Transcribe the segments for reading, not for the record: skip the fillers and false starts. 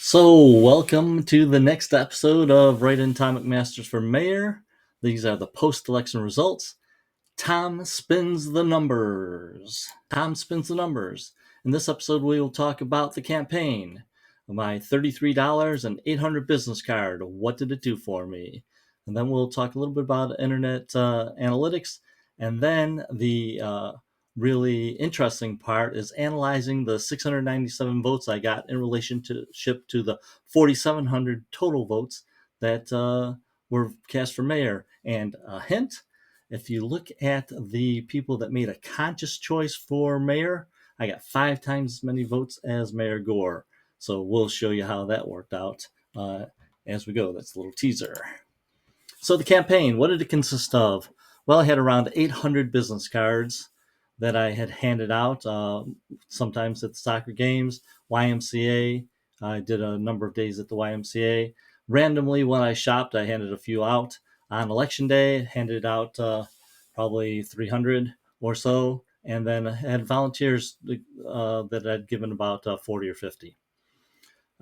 So, welcome to the next episode of Write in Tom McMasters for Mayor. These are the post-election results. Tom spins the numbers. Tom spins the numbers. In this episode, we will talk about the campaign. My $33 and 800 business card. What did it do for me? And then we'll talk a little bit about internet analytics. And then the really interesting part is analyzing the 697 votes I got in relationship to the 4,700 total votes that were cast for mayor. And a hint, if you look at the people that made a conscious choice for mayor, I got 5 times as many votes as Mayor Gore. So we'll show you how that worked out as we go. That's a little teaser. So the campaign, what did it consist of? Well, I had around 800 business cards that I had handed out, sometimes at the soccer games, YMCA. I did a number of days at the YMCA. Randomly, when I shopped, I handed a few out. On election day, handed out probably 300 or so, and then I had volunteers that I'd given about 40 or 50.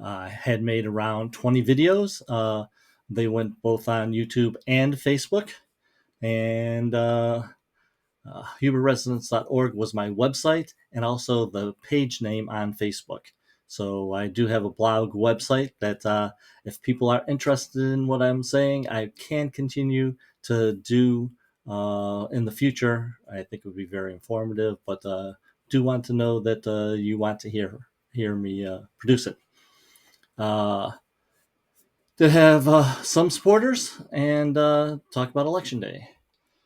I had made around 20 videos. They went both on YouTube and Facebook. And huberresidence.org was my website and also the page name on Facebook. So I do have a blog website that if people are interested in what I'm saying, I can continue to do in the future. I think it would be very informative, but do want to know that you want to hear me produce it. To have some supporters and talk about election day.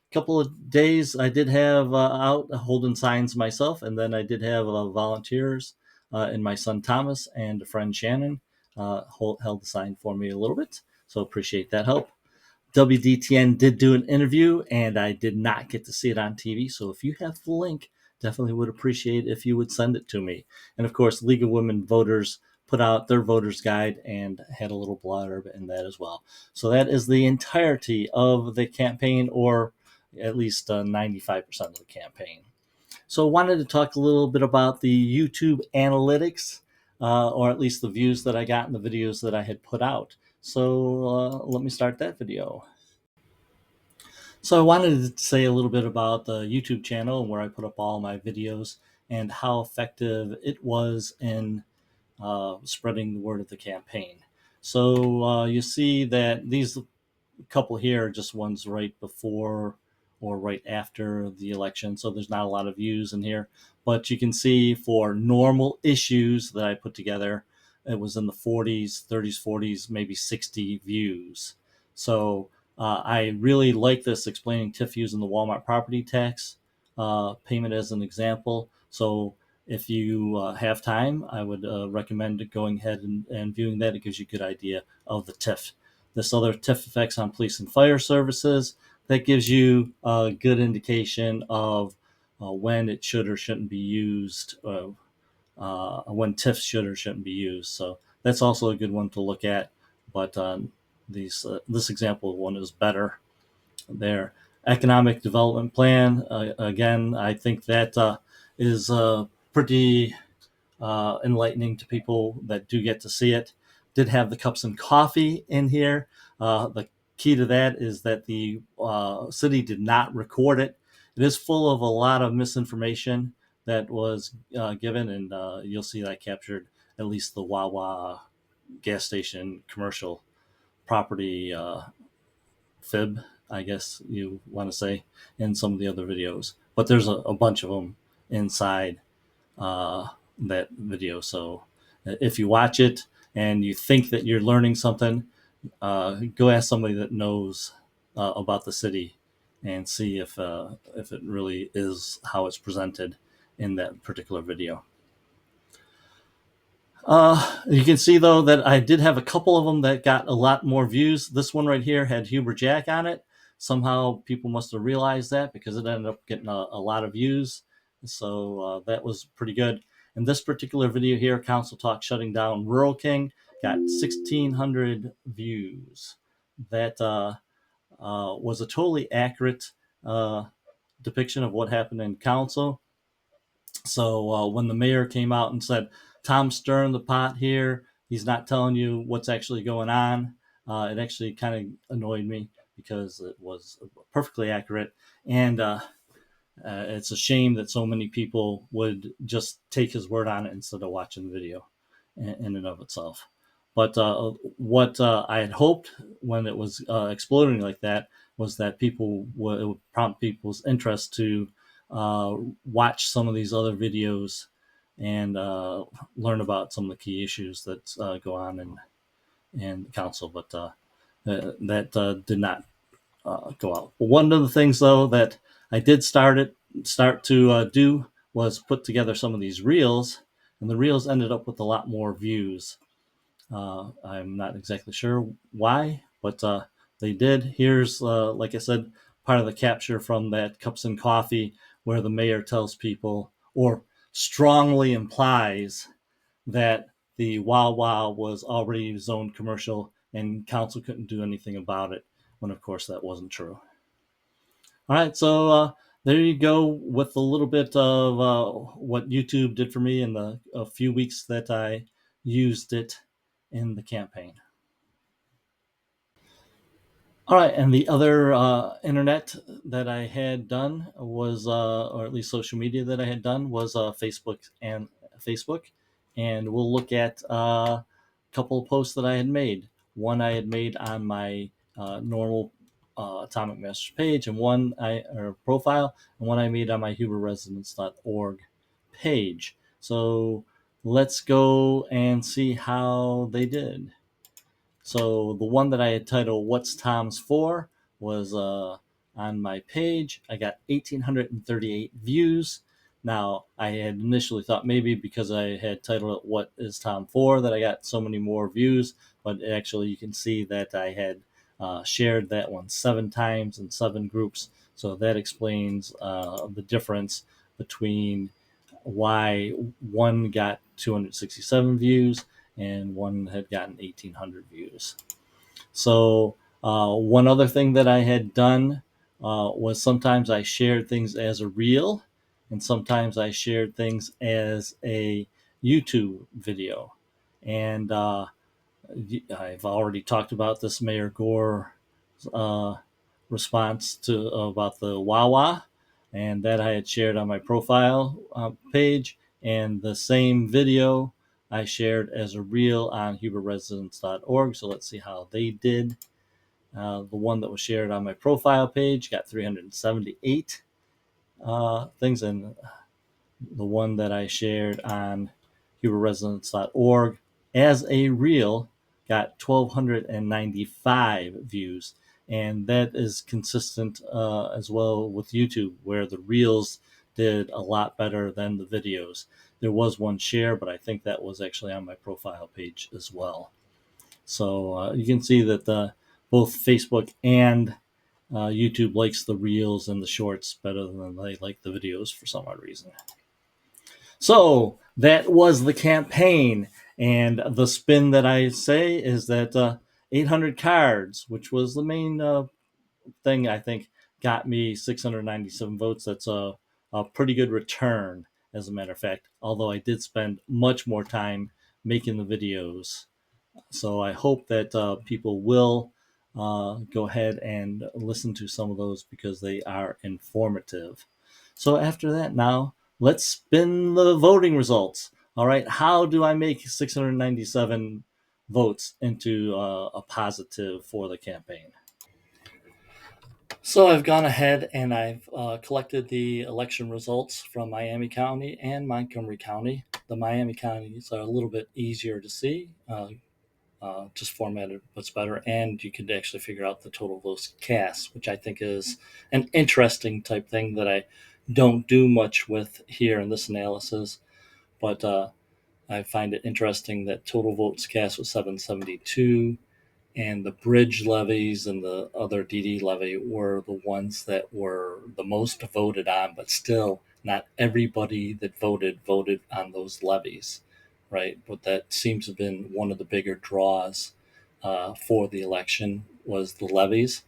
A couple of days I did have out holding signs myself, and then I did have volunteers and my son Thomas and a friend Shannon held the sign for me a little bit, so appreciate that help. WDTN did do an interview, and I did not get to see it on TV, so if you have the link, definitely would appreciate if you would send it to me. And of course, League of Women Voters put out their voters guide and had a little blurb in that as well. So that is the entirety of the campaign, or at least 95% of the campaign. So I wanted to talk a little bit about the YouTube analytics, or at least the views that I got in the videos that I had put out. So let me start that video. So I wanted to say a little bit about the YouTube channel where I put up all my videos and how effective it was in spreading the word of the campaign. So you see that these couple here are just ones right before or right after the election. So there's not a lot of views in here, but you can see for normal issues that I put together, it was in the 40s, 30s, 40s, maybe 60 views. So I really like this explaining TIF using the Walmart property tax payment as an example. So if you have time, I would recommend going ahead and viewing that. It gives you a good idea of the TIF. This other TIF effects on police and fire services, that gives you a good indication of when it should or shouldn't be used, when TIF should or shouldn't be used. So that's also a good one to look at. But this example one is better there. Economic development plan, again, I think that is pretty enlightening to people that do get to see it. Did have the cups and coffee in here. The key to that is that the city did not record it. It is full of a lot of misinformation that was given, and you'll see that I captured at least the Wawa gas station commercial property fib, I guess you want to say, in some of the other videos. But there's a bunch of them inside that video. So if you watch it and you think that you're learning something, go ask somebody that knows about the city and see if it really is how it's presented in that particular video. You can see though that I did have a couple of them that got a lot more views. This one right here had Huber Jack on it. Somehow people must have realized that because it ended up getting a lot of views. So that was pretty good. In this particular video here, Council Talk shutting down Rural King, got 1,600 views. That was a totally accurate depiction of what happened in council. So when the mayor came out and said, Tom's stirring the pot here, he's not telling you what's actually going on. It actually kind of annoyed me because it was perfectly accurate, and it's a shame that so many people would just take his word on it instead of watching the video in and of itself. But what I had hoped when it was exploding like that was that it would prompt people's interest to watch some of these other videos and learn about some of the key issues that go on in the council. But that did not go out. But one of the things though that I did start to do was put together some of these reels, and the reels ended up with a lot more views. I'm not exactly sure why, but they did. Here's, like I said, part of the capture from that Cups and Coffee, where the mayor tells people or strongly implies that the Wawa was already zoned commercial and council couldn't do anything about it, when of course that wasn't true. All right, so there you go with a little bit of what YouTube did for me in the a few weeks that I used it in the campaign. All right, and the other internet that I had done was, or at least social media that I had done was Facebook, and we'll look at a couple of posts that I had made. One I had made on my normal Tom McMasters page, and one I or profile, and one I made on my huberresidence.org page. So let's go and see how they did. So the one that I had titled "What's Tom's For" was on my page. I got 1,838 views. Now I had initially thought maybe because I had titled it "What is Tom For" that I got so many more views, but actually you can see that I had shared that one 7 times in 7 groups. So that explains the difference between why one got 267 views and one had gotten 1,800 views. So one other thing that I had done was sometimes I shared things as a reel, and sometimes I shared things as a YouTube video. And I've already talked about this Mayor Gore uh, response to about the Wawa, and that I had shared on my profile page, and the same video I shared as a reel on huberresidence.org. So let's see how they did. The one that was shared on my profile page got 378 things, and the one that I shared on huberresidence.org as a reel got 1,295 views. And that is consistent as well with YouTube, where the reels did a lot better than the videos. There was one share, but I think that was actually on my profile page as well. So you can see that both Facebook and YouTube likes the reels and the shorts better than they like the videos for some odd reason. So that was the campaign. And the spin that I say is that 800 cards, which was the main thing I think got me 697 votes. That's a pretty good return, as a matter of fact, although I did spend much more time making the videos. So I hope that people will go ahead and listen to some of those because they are informative. So after that, now let's spin the voting results. All right, how do I make 697 votes into a positive for the campaign? So I've gone ahead and I've collected the election results from Miami County and Montgomery County. The Miami counties are a little bit easier to see. Just formatted what's better, and you could actually figure out the total votes cast, which I think is an interesting type thing that I don't do much with here in this analysis. But I find it interesting that total votes cast was 772, and the bridge levies and the other DD levy were the ones that were the most voted on, but still not everybody that voted on those levies, right? But that seems to have been one of the bigger draws for the election was the levies.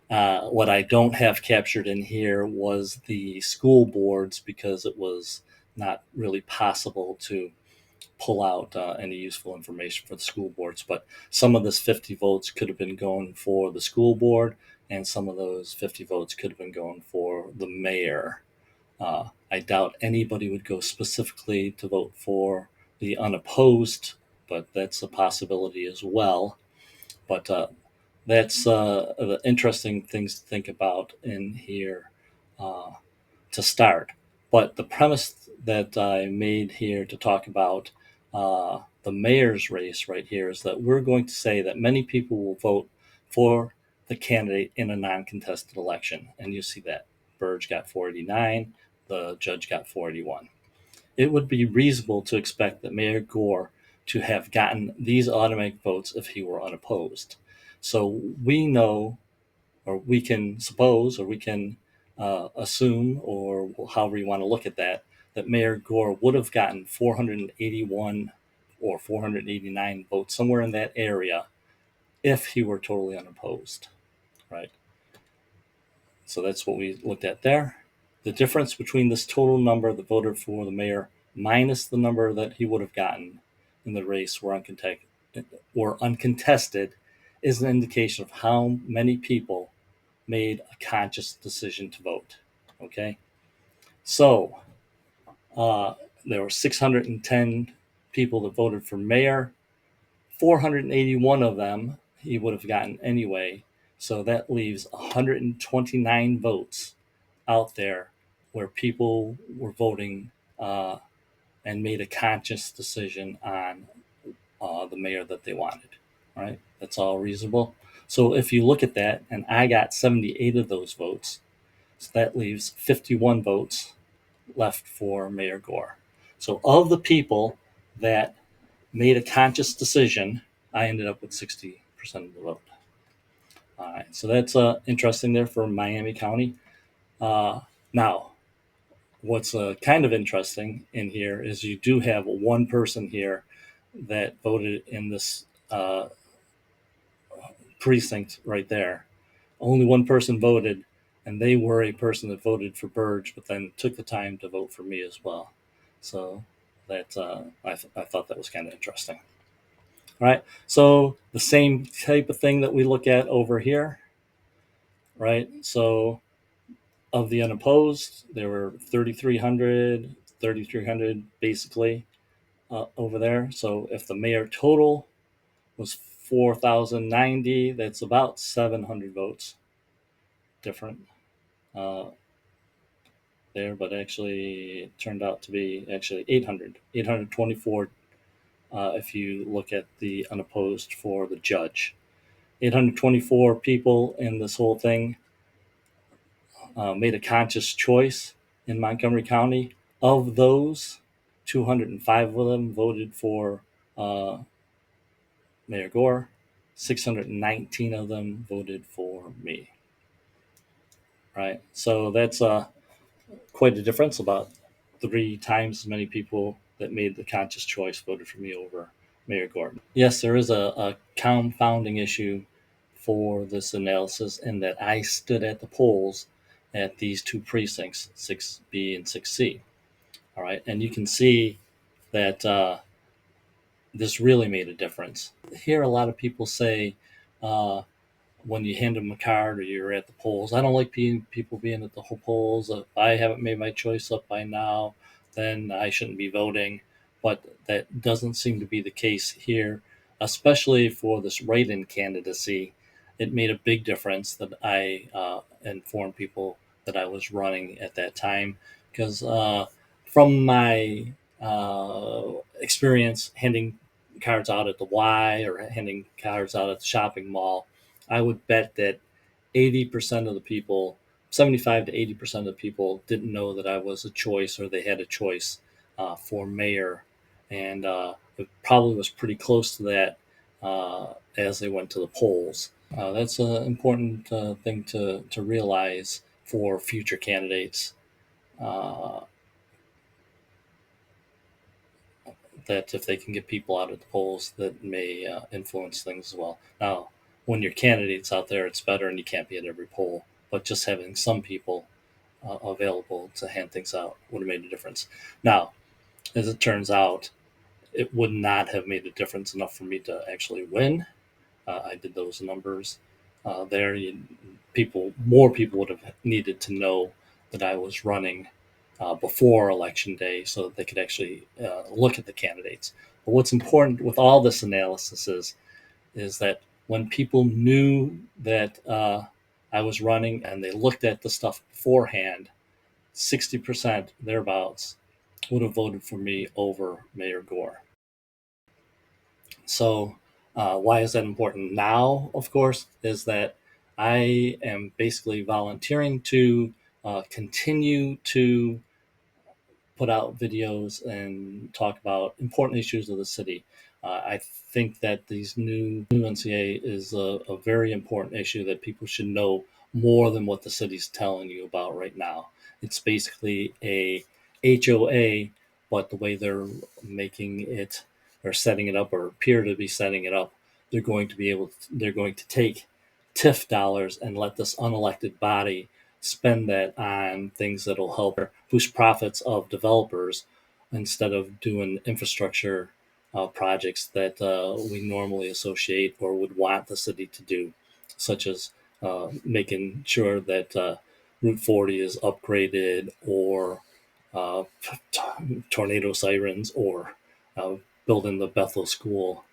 What I don't have captured in here was the school boards because it was not really possible to pull out any useful information for the school boards. But some of this 50 votes could have been going for the school board, and some of those 50 votes could have been going for the mayor. I doubt anybody would go specifically to vote for the unopposed, but that's a possibility as well. But that's the interesting things to think about in here uh, to start. But the premise that I made here to talk about the mayor's race right here is that we're going to say that many people will vote for the candidate in a non-contested election. And you see that Burge got 489, the judge got 481. It would be reasonable to expect that Mayor Gore to have gotten these automatic votes if he were unopposed. So we know, or we can suppose, or we can assume, or however you want to look at that, that Mayor Gore would have gotten 481 or 489 votes, somewhere in that area, if he were totally unopposed, right? So that's what we looked at there. The difference between this total number that voted for the mayor minus the number that he would have gotten in the race were uncontested is an indication of how many people made a conscious decision to vote. Okay, so there were 610 people that voted for mayor. 481 of them he would have gotten anyway. So that leaves 129 votes out there where people were voting and made a conscious decision on the mayor that they wanted. Right? That's all reasonable. So if you look at that, and I got 78 of those votes, so that leaves 51 votes left for Mayor Gore. So of the people that made a conscious decision, I ended up with 60% of the vote. All right, so that's interesting there for Miami County. Now, what's kind of interesting in here is you do have one person here that voted in this precinct right there. Only one person voted, and they were a person that voted for Burge, but then took the time to vote for me as well. So that I thought that was kind of interesting. All right, so the same type of thing that we look at over here, right? So of the unopposed, there were 3,300 basically over there. So if the mayor total was 4,090, that's about 700 votes different there, but actually it turned out to be actually 824 if you look at the unopposed for the judge. 824 people in this whole thing made a conscious choice in Montgomery County. Of those, 205 of them voted for Mayor Gore. 619 of them voted for me. Right, so that's quite a difference. About 3 times as many people that made the conscious choice voted for me over Mayor Gore. Yes, there is a confounding issue for this analysis in that I stood at the polls at these two precincts, 6B and 6C. All right, and you can see that this really made a difference. Here, a lot of people say, when you hand them a card or you're at the polls, I don't like people being at the polls. If I haven't made my choice up by now, then I shouldn't be voting. But that doesn't seem to be the case here, especially for this write-in candidacy. It made a big difference that I informed people that I was running at that time, because from my experience handing cards out at the Y or handing cards out at the shopping mall, I would bet that 80% of the people, 75 to 80% of the people didn't know that I was a choice or they had a choice for mayor. And it probably was pretty close to that as they went to the polls. That's an important thing to realize for future candidates. That if they can get people out at the polls, that may influence things as well. Now, when your candidate's out there, it's better and you can't be at every poll, but just having some people available to hand things out would have made a difference. Now, as it turns out, it would not have made a difference enough for me to actually win. I did those numbers there. More people would have needed to know that I was running before election day so that they could actually look at the candidates. But what's important with all this analysis is that when people knew that I was running and they looked at the stuff beforehand, 60% thereabouts would have voted for me over Mayor Gore. So, why is that important now? Of course, is that I am basically volunteering to continue to put out videos and talk about important issues of the city. I think that these new NCA is a very important issue that people should know more than what the city's telling you about right now. It's basically a HOA, but the way they're making it or setting it up or appear to be setting it up, they're going to take TIF dollars and let this unelected body spend that on things that'll help boost profits of developers instead of doing infrastructure projects that we normally associate or would want the city to do, such as making sure that Route 40 is upgraded, or uh, tornado sirens, or building the Bethel School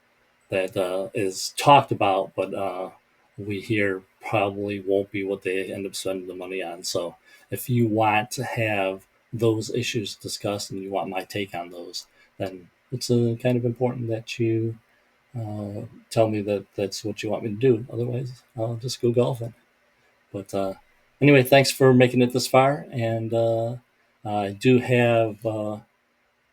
that is talked about, but we hear probably won't be what they end up spending the money on. So if you want to have those issues discussed and you want my take on those, then it's kind of important that you tell me that that's what you want me to do. Otherwise, I'll just go golfing. But anyway, thanks for making it this far. And I do have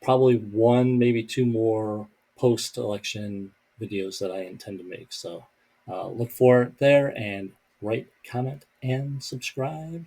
probably one, maybe two more post-election videos that I intend to make. So look for it there, and write, comment, and subscribe.